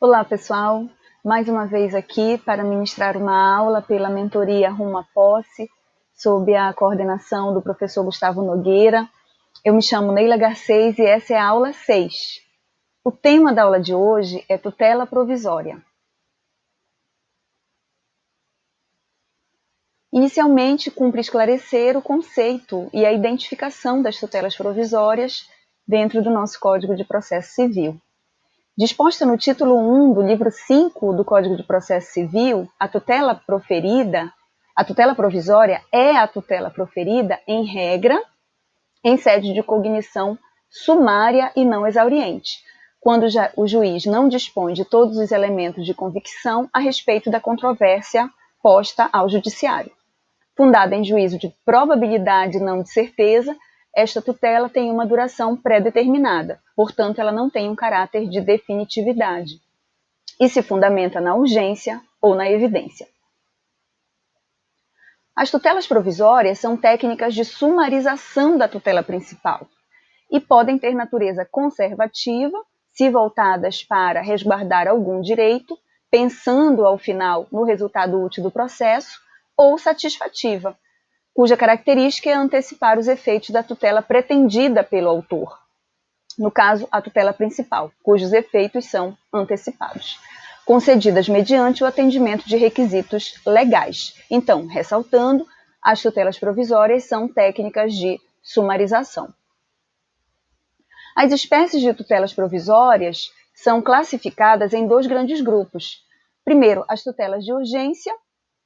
Olá, pessoal! Mais uma vez aqui para ministrar uma aula pela mentoria Rumo à Posse, sob a coordenação do professor Gustavo Nogueira. Eu me chamo Neila Garcês e essa é a aula 6. O tema da aula de hoje é tutela provisória. Inicialmente, cumpre esclarecer o conceito e a identificação das tutelas provisórias dentro do nosso Código de Processo Civil. Disposta no título 1 do livro 5 do Código de Processo Civil, a tutela provisória é a tutela proferida, em regra, em sede de cognição sumária e não exauriente, quando o juiz não dispõe de todos os elementos de convicção a respeito da controvérsia posta ao judiciário. Fundada em juízo de probabilidade, não de certeza, esta tutela tem uma duração pré-determinada, portanto, ela não tem um caráter de definitividade e se fundamenta na urgência ou na evidência. As tutelas provisórias são técnicas de sumarização da tutela principal e podem ter natureza conservativa, se voltadas para resguardar algum direito, pensando ao final no resultado útil do processo, ou satisfativa, cuja característica é antecipar os efeitos da tutela pretendida pelo autor. No caso, a tutela principal, cujos efeitos são antecipados, concedidas mediante o atendimento de requisitos legais. Então, ressaltando, as tutelas provisórias são técnicas de sumarização. As espécies de tutelas provisórias são classificadas em dois grandes grupos. Primeiro, as tutelas de urgência,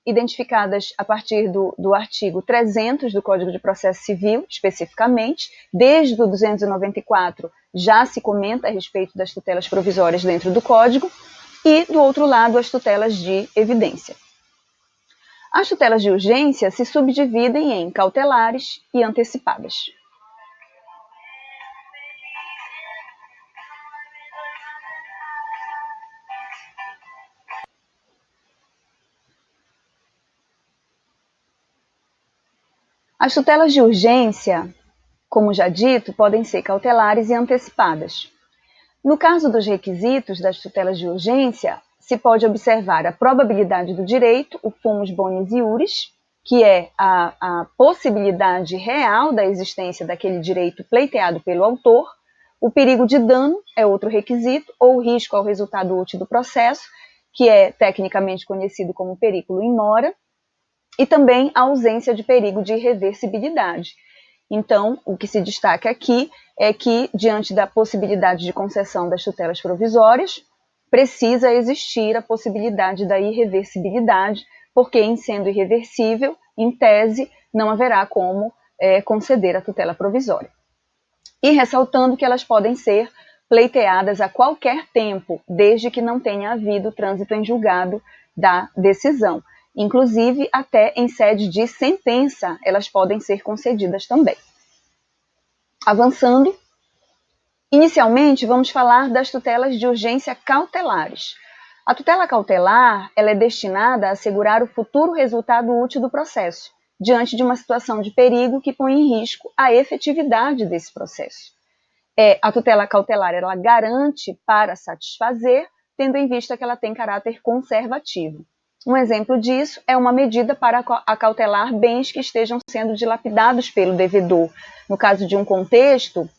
identificadas a partir do artigo 300 do Código de Processo Civil, especificamente. Desde o 294 já se comenta a respeito das tutelas provisórias dentro do Código, e, do outro lado, as tutelas de evidência. As tutelas de urgência se subdividem em cautelares e antecipadas. As tutelas de urgência, como já dito, podem ser cautelares e antecipadas. No caso dos requisitos das tutelas de urgência, se pode observar a probabilidade do direito, o fumus bonis iuris, que é a possibilidade real da existência daquele direito pleiteado pelo autor. O perigo de dano é outro requisito, ou o risco ao resultado útil do processo, que é tecnicamente conhecido como periculum in mora, e também a ausência de perigo de irreversibilidade. Então, o que se destaca aqui é que, diante da possibilidade de concessão das tutelas provisórias, precisa existir a possibilidade da irreversibilidade, porque, em sendo irreversível, em tese, não haverá como conceder a tutela provisória. E ressaltando que elas podem ser pleiteadas a qualquer tempo, desde que não tenha havido trânsito em julgado da decisão. Inclusive, até em sede de sentença, elas podem ser concedidas também. Avançando, inicialmente vamos falar das tutelas de urgência cautelares. A tutela cautelar ela é destinada a assegurar o futuro resultado útil do processo, diante de uma situação de perigo que põe em risco a efetividade desse processo. A tutela cautelar ela garante para satisfazer, tendo em vista que ela tem caráter conservativo. Um exemplo disso é uma medida para acautelar bens que estejam sendo dilapidados pelo devedor. No caso de um contexto,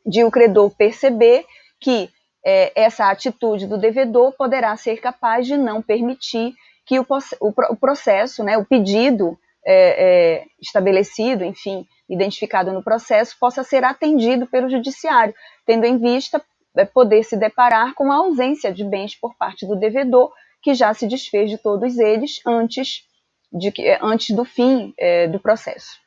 de o credor perceber que essa atitude do devedor poderá ser capaz de não permitir que o processo, o pedido estabelecido, enfim, identificado no processo, possa ser atendido pelo judiciário, tendo em vista poder se deparar com a ausência de bens por parte do devedor, que já se desfez de todos eles antes do fim do processo.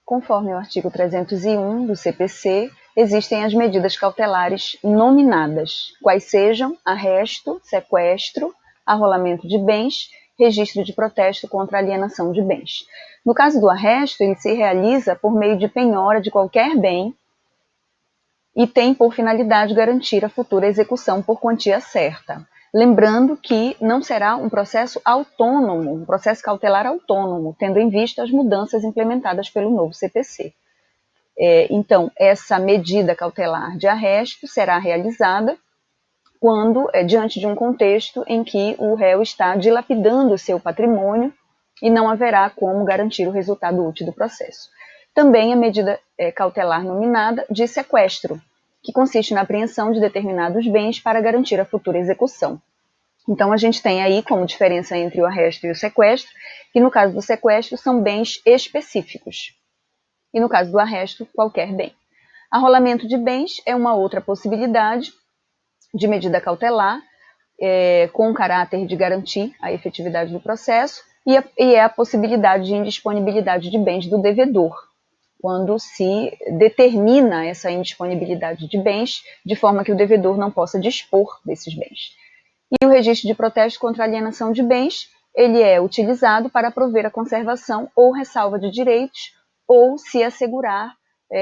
Conforme o artigo 301 do CPC, existem as medidas cautelares nominadas, quais sejam arresto, sequestro, arrolamento de bens, registro de protesto contra alienação de bens. No caso do arresto, ele se realiza por meio de penhora de qualquer bem e tem por finalidade garantir a futura execução por quantia certa. Lembrando que não será um processo autônomo, um processo cautelar autônomo, tendo em vista as mudanças implementadas pelo novo CPC. Então, essa medida cautelar de arresto será realizada quando, diante de um contexto em que o réu está dilapidando o seu patrimônio e não haverá como garantir o resultado útil do processo. Também a medida cautelar nominada de sequestro, que consiste na apreensão de determinados bens para garantir a futura execução. Então, a gente tem aí como diferença entre o arresto e o sequestro, que no caso do sequestro são bens específicos, e no caso do arresto, qualquer bem. Arrolamento de bens é uma outra possibilidade de medida cautelar, com caráter de garantir a efetividade do processo, e é a possibilidade de indisponibilidade de bens do devedor, quando se determina essa indisponibilidade de bens de forma que o devedor não possa dispor desses bens. E o registro de protesto contra alienação de bens, ele é utilizado para prover a conservação ou ressalva de direitos, ou se assegurar,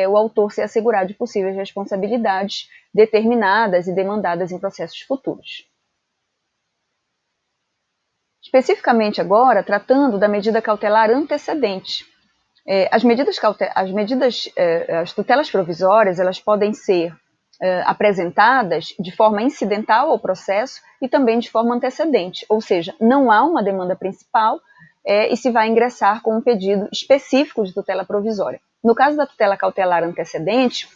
o autor se assegurar de possíveis responsabilidades determinadas e demandadas em processos futuros. Especificamente agora, tratando da medida cautelar antecedente. As tutelas provisórias, elas podem ser apresentadas de forma incidental ao processo e também de forma antecedente, ou seja, não há uma demanda principal e se vai ingressar com um pedido específico de tutela provisória. No caso da tutela cautelar antecedente,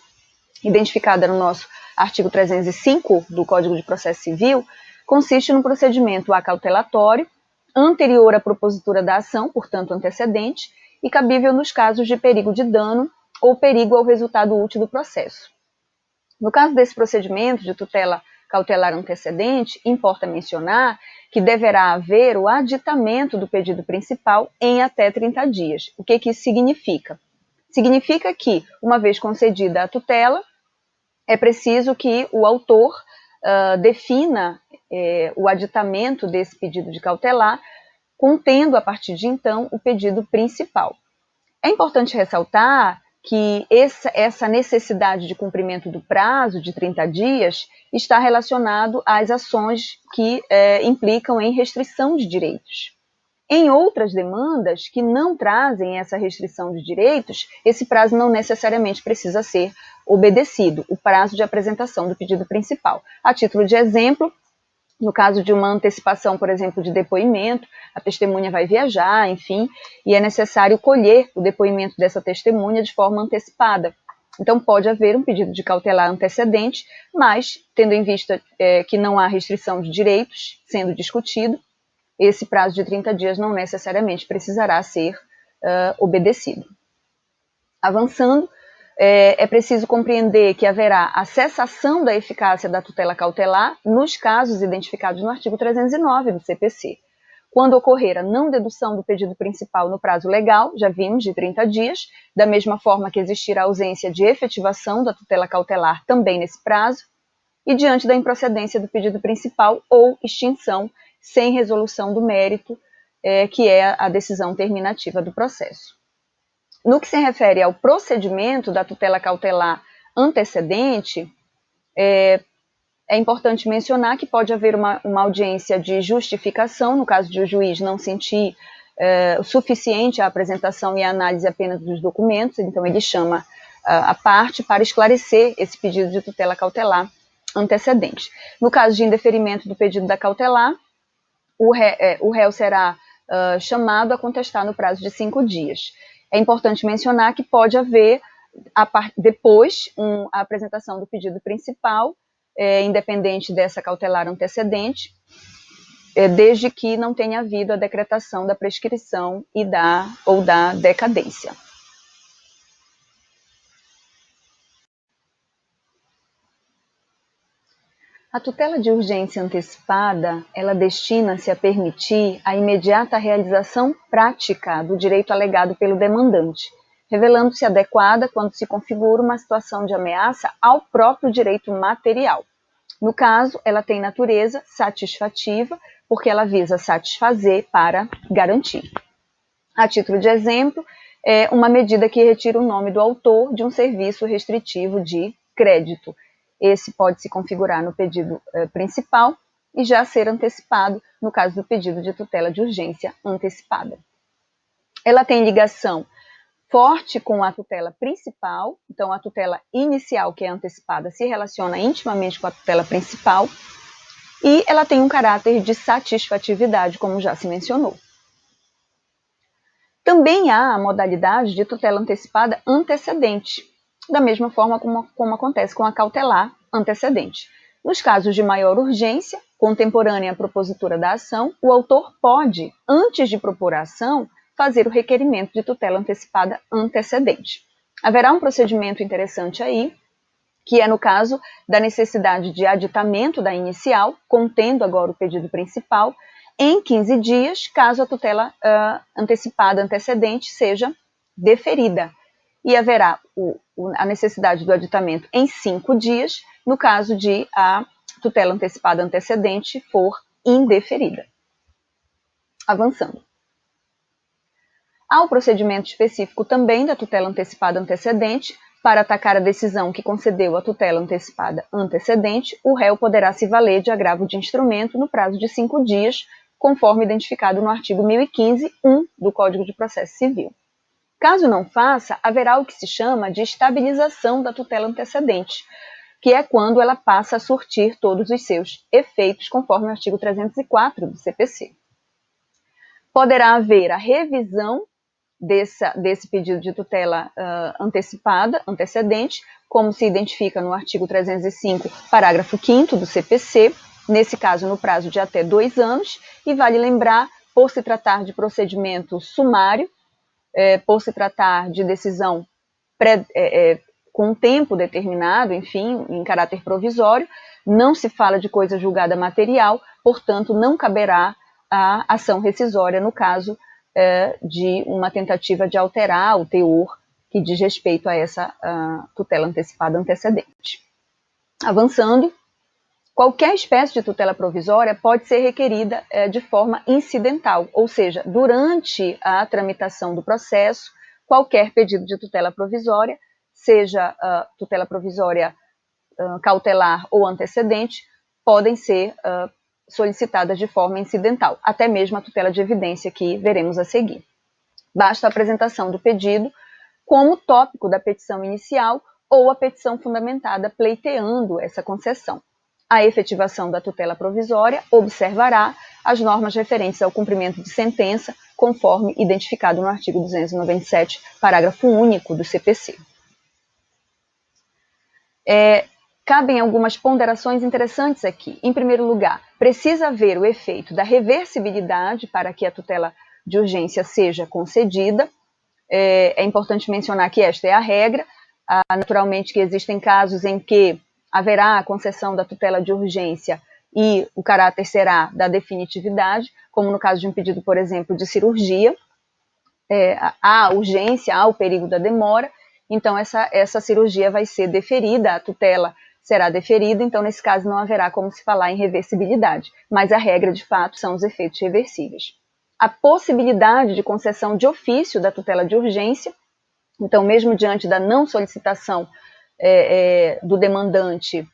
identificada no nosso artigo 305 do Código de Processo Civil, consiste no procedimento acautelatório, anterior à propositura da ação, portanto antecedente, e cabível nos casos de perigo de dano ou perigo ao resultado útil do processo. No caso desse procedimento de tutela cautelar antecedente, importa mencionar que deverá haver o aditamento do pedido principal em até 30 dias. O que isso significa? Significa que, uma vez concedida a tutela, é preciso que o autor defina o aditamento desse pedido de cautelar, contendo, a partir de então, o pedido principal. É importante ressaltar que essa necessidade de cumprimento do prazo de 30 dias está relacionado às ações que implicam em restrição de direitos. Em outras demandas que não trazem essa restrição de direitos, esse prazo não necessariamente precisa ser obedecido, o prazo de apresentação do pedido principal. A título de exemplo, no caso de uma antecipação, por exemplo, de depoimento, a testemunha vai viajar, enfim, e é necessário colher o depoimento dessa testemunha de forma antecipada. Então, pode haver um pedido de cautelar antecedente, mas, tendo em vista que não há restrição de direitos sendo discutido, esse prazo de 30 dias não necessariamente precisará ser obedecido. Avançando, é preciso compreender que haverá a cessação da eficácia da tutela cautelar nos casos identificados no artigo 309 do CPC. Quando ocorrer a não dedução do pedido principal no prazo legal, já vimos, de 30 dias, da mesma forma que existir a ausência de efetivação da tutela cautelar também nesse prazo, e diante da improcedência do pedido principal ou extinção sem resolução do mérito, que é a decisão terminativa do processo. No que se refere ao procedimento da tutela cautelar antecedente, é importante mencionar que pode haver uma audiência de justificação, no caso de o juiz não sentir o suficiente a apresentação e a análise apenas dos documentos, então ele chama a parte para esclarecer esse pedido de tutela cautelar antecedente. No caso de indeferimento do pedido da cautelar, o réu será chamado a contestar no prazo de 5 dias. É importante mencionar que pode haver, depois, a apresentação do pedido principal, independente dessa cautelar antecedente, desde que não tenha havido a decretação da prescrição ou da decadência. A tutela de urgência antecipada, ela destina-se a permitir a imediata realização prática do direito alegado pelo demandante, revelando-se adequada quando se configura uma situação de ameaça ao próprio direito material. No caso, ela tem natureza satisfativa, porque ela visa satisfazer para garantir. A título de exemplo, é uma medida que retira o nome do autor de um serviço restritivo de crédito. Esse pode se configurar no pedido principal e já ser antecipado no caso do pedido de tutela de urgência antecipada. Ela tem ligação forte com a tutela principal, então a tutela inicial, que é antecipada, se relaciona intimamente com a tutela principal, e ela tem um caráter de satisfatividade, como já se mencionou. Também há a modalidade de tutela antecipada antecedente, da mesma forma como acontece com a cautelar antecedente. Nos casos de maior urgência, contemporânea à propositura da ação, o autor pode, antes de propor a ação, fazer o requerimento de tutela antecipada antecedente. Haverá um procedimento interessante aí, que é no caso da necessidade de aditamento da inicial, contendo agora o pedido principal, em 15 dias, caso a tutela antecipada antecedente seja deferida. E haverá a necessidade do aditamento em 5 dias, no caso de a tutela antecipada antecedente for indeferida. Avançando. Há o procedimento específico também da tutela antecipada antecedente. Para atacar a decisão que concedeu a tutela antecipada antecedente, o réu poderá se valer de agravo de instrumento no prazo de 5 dias, conforme identificado no artigo 1015-1 do Código de Processo Civil. Caso não faça, haverá o que se chama de estabilização da tutela antecedente, que é quando ela passa a surtir todos os seus efeitos, conforme o artigo 304 do CPC. Poderá haver a revisão desse pedido de tutela antecipada, antecedente, como se identifica no artigo 305, parágrafo 5º do CPC, nesse caso no prazo de até 2 anos, e vale lembrar, por se tratar de procedimento sumário, por se tratar de decisão com um tempo determinado, enfim, em caráter provisório, não se fala de coisa julgada material, portanto, não caberá a ação rescisória no caso de uma tentativa de alterar o teor que diz respeito a essa tutela antecipada antecedente. Avançando, qualquer espécie de tutela provisória pode ser requerida de forma incidental, ou seja, durante a tramitação do processo, qualquer pedido de tutela provisória, seja tutela provisória cautelar ou antecedente, podem ser solicitadas de forma incidental, até mesmo a tutela de evidência que veremos a seguir. Basta a apresentação do pedido como tópico da petição inicial ou a petição fundamentada pleiteando essa concessão. A efetivação da tutela provisória observará as normas referentes ao cumprimento de sentença, conforme identificado no artigo 297, parágrafo único do CPC. Cabem algumas ponderações interessantes aqui. Em primeiro lugar, precisa haver o efeito da reversibilidade para que a tutela de urgência seja concedida. É importante mencionar que esta é a regra. Naturalmente que existem casos em que haverá a concessão da tutela de urgência e o caráter será da definitividade, como no caso de um pedido, por exemplo, de cirurgia. Há urgência, há o perigo da demora, então essa cirurgia vai ser deferida, a tutela será deferida, então nesse caso não haverá como se falar em reversibilidade, mas a regra de fato são os efeitos reversíveis. A possibilidade de concessão de ofício da tutela de urgência, então mesmo diante da não solicitação do demandante,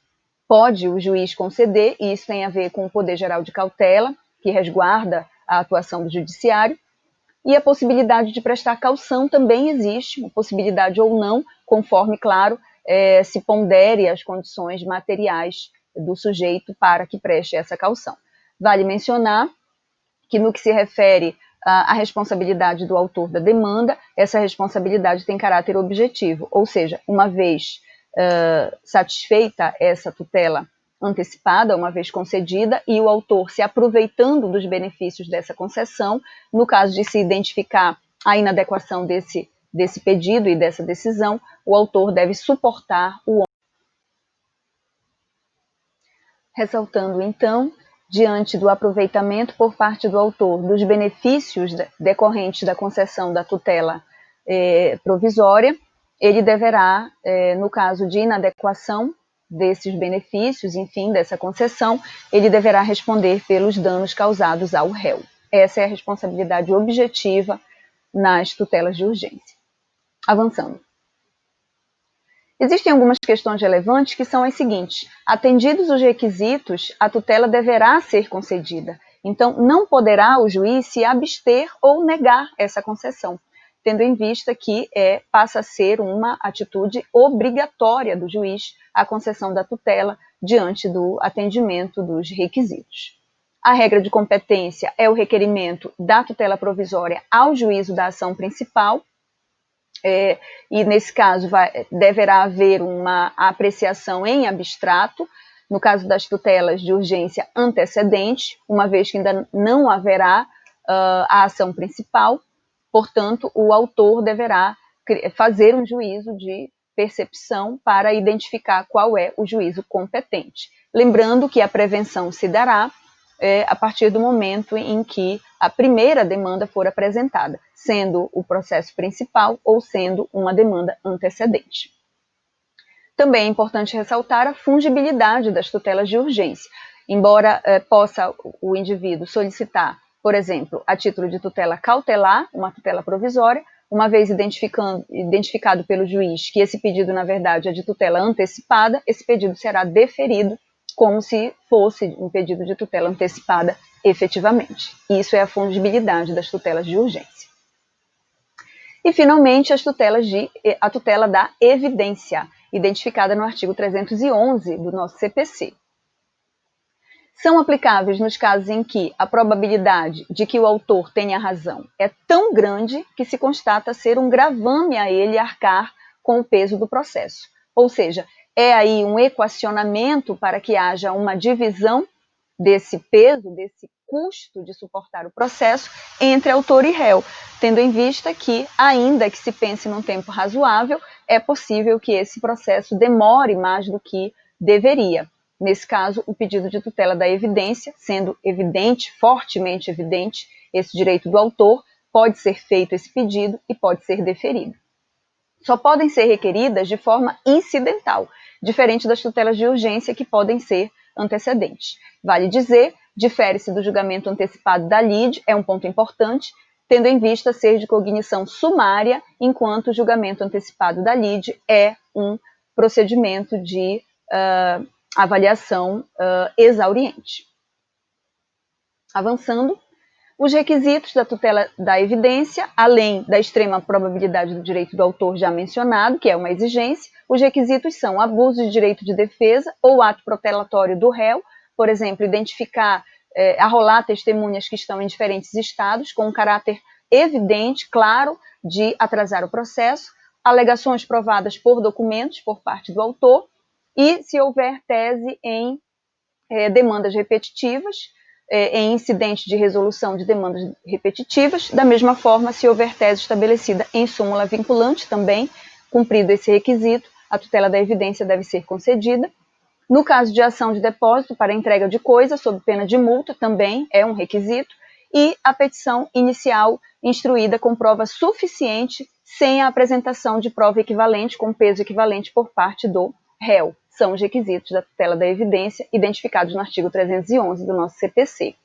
pode o juiz conceder, e isso tem a ver com o poder geral de cautela, que resguarda a atuação do judiciário, e a possibilidade de prestar caução também existe, uma possibilidade ou não, conforme, claro, se pondere as condições materiais do sujeito para que preste essa caução. Vale mencionar que no que se refere à responsabilidade do autor da demanda, essa responsabilidade tem caráter objetivo, ou seja, uma vez satisfeita essa tutela antecipada, uma vez concedida, e o autor se aproveitando dos benefícios dessa concessão, no caso de se identificar a inadequação desse pedido e dessa decisão, o autor deve suportar o ônus. Ressaltando, então, diante do aproveitamento por parte do autor dos benefícios decorrentes da concessão da tutela provisória, ele deverá, no caso de inadequação desses benefícios, enfim, dessa concessão, ele deverá responder pelos danos causados ao réu. Essa é a responsabilidade objetiva nas tutelas de urgência. Avançando. Existem algumas questões relevantes que são as seguintes. Atendidos os requisitos, a tutela deverá ser concedida. Então, não poderá o juiz se abster ou negar essa concessão. tendo em vista que passa a ser uma atitude obrigatória do juiz a concessão da tutela diante do atendimento dos requisitos. A regra de competência é o requerimento da tutela provisória ao juízo da ação principal, e nesse caso deverá haver uma apreciação em abstrato, no caso das tutelas de urgência antecedente, uma vez que ainda não haverá a ação principal, portanto, o autor deverá fazer um juízo de percepção para identificar qual é o juízo competente. Lembrando que a prevenção se dará a partir do momento em que a primeira demanda for apresentada, sendo o processo principal ou sendo uma demanda antecedente. Também é importante ressaltar a fungibilidade das tutelas de urgência. Embora possa o indivíduo solicitar, por exemplo, a título de tutela cautelar, uma tutela provisória, uma vez identificado pelo juiz que esse pedido, na verdade, é de tutela antecipada, esse pedido será deferido como se fosse um pedido de tutela antecipada efetivamente. Isso é a fungibilidade das tutelas de urgência. E, finalmente, a tutela da evidência, identificada no artigo 311 do nosso CPC. São aplicáveis nos casos em que a probabilidade de que o autor tenha razão é tão grande que se constata ser um gravame a ele arcar com o peso do processo. Ou seja, é aí um equacionamento para que haja uma divisão desse peso, desse custo de suportar o processo entre autor e réu, tendo em vista que, ainda que se pense num tempo razoável, é possível que esse processo demore mais do que deveria. Nesse caso, o pedido de tutela da evidência, sendo evidente, fortemente evidente, esse direito do autor, pode ser feito esse pedido e pode ser deferido. Só podem ser requeridas de forma incidental, diferente das tutelas de urgência que podem ser antecedentes. Vale dizer, difere-se do julgamento antecipado da lide, é um ponto importante, tendo em vista ser de cognição sumária, enquanto o julgamento antecipado da lide é um procedimento de avaliação exauriente. Avançando, os requisitos da tutela da evidência, além da extrema probabilidade do direito do autor já mencionado, que é uma exigência, os requisitos são abuso de direito de defesa ou ato protelatório do réu, por exemplo, identificar, arrolar testemunhas que estão em diferentes estados, com um caráter evidente, claro, de atrasar o processo, alegações provadas por documentos por parte do autor, e se houver tese em demandas repetitivas, em incidente de resolução de demandas repetitivas, da mesma forma, se houver tese estabelecida em súmula vinculante também, cumprido esse requisito, a tutela da evidência deve ser concedida. No caso de ação de depósito para entrega de coisa, sob pena de multa, também é um requisito, e a petição inicial instruída com prova suficiente, sem a apresentação de prova equivalente, com peso equivalente por parte do réu. São os requisitos da tutela da evidência identificados no artigo 311 do nosso CPC.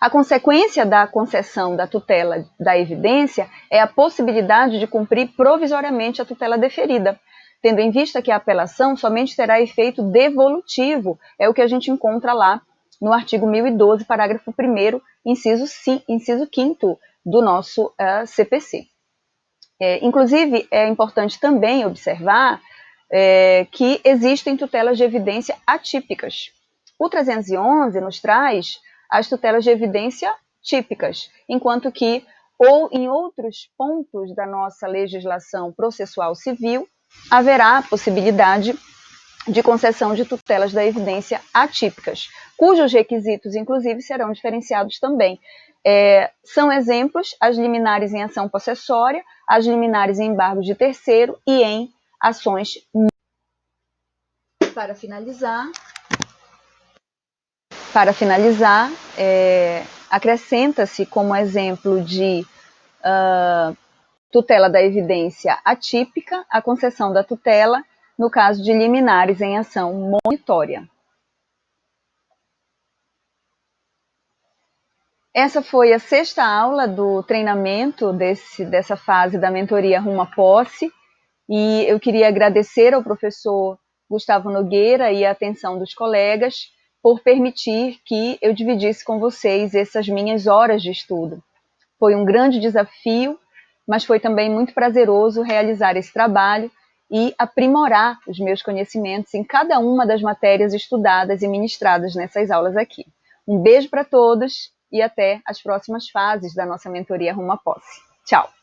A consequência da concessão da tutela da evidência é a possibilidade de cumprir provisoriamente a tutela deferida, tendo em vista que a apelação somente terá efeito devolutivo, é o que a gente encontra lá no artigo 1012, parágrafo 1º, inciso 5º do nosso CPC. Inclusive, é importante também observar que existem tutelas de evidência atípicas. O 311 nos traz as tutelas de evidência típicas, enquanto que, ou em outros pontos da nossa legislação processual civil, haverá a possibilidade de concessão de tutelas da evidência atípicas, cujos requisitos, inclusive, serão diferenciados também. São exemplos as liminares em ação possessória, as liminares em embargo de terceiro e em ações. Para finalizar, acrescenta-se como exemplo de tutela da evidência atípica a concessão da tutela no caso de liminares em ação monitória. Essa foi a 6ª aula do treinamento dessa fase da mentoria rumo à posse, e eu queria agradecer ao professor Gustavo Nogueira e a atenção dos colegas por permitir que eu dividisse com vocês essas minhas horas de estudo. Foi um grande desafio, mas foi também muito prazeroso realizar esse trabalho e aprimorar os meus conhecimentos em cada uma das matérias estudadas e ministradas nessas aulas aqui. Um beijo para todos e até as próximas fases da nossa mentoria Rumo à Posse. Tchau!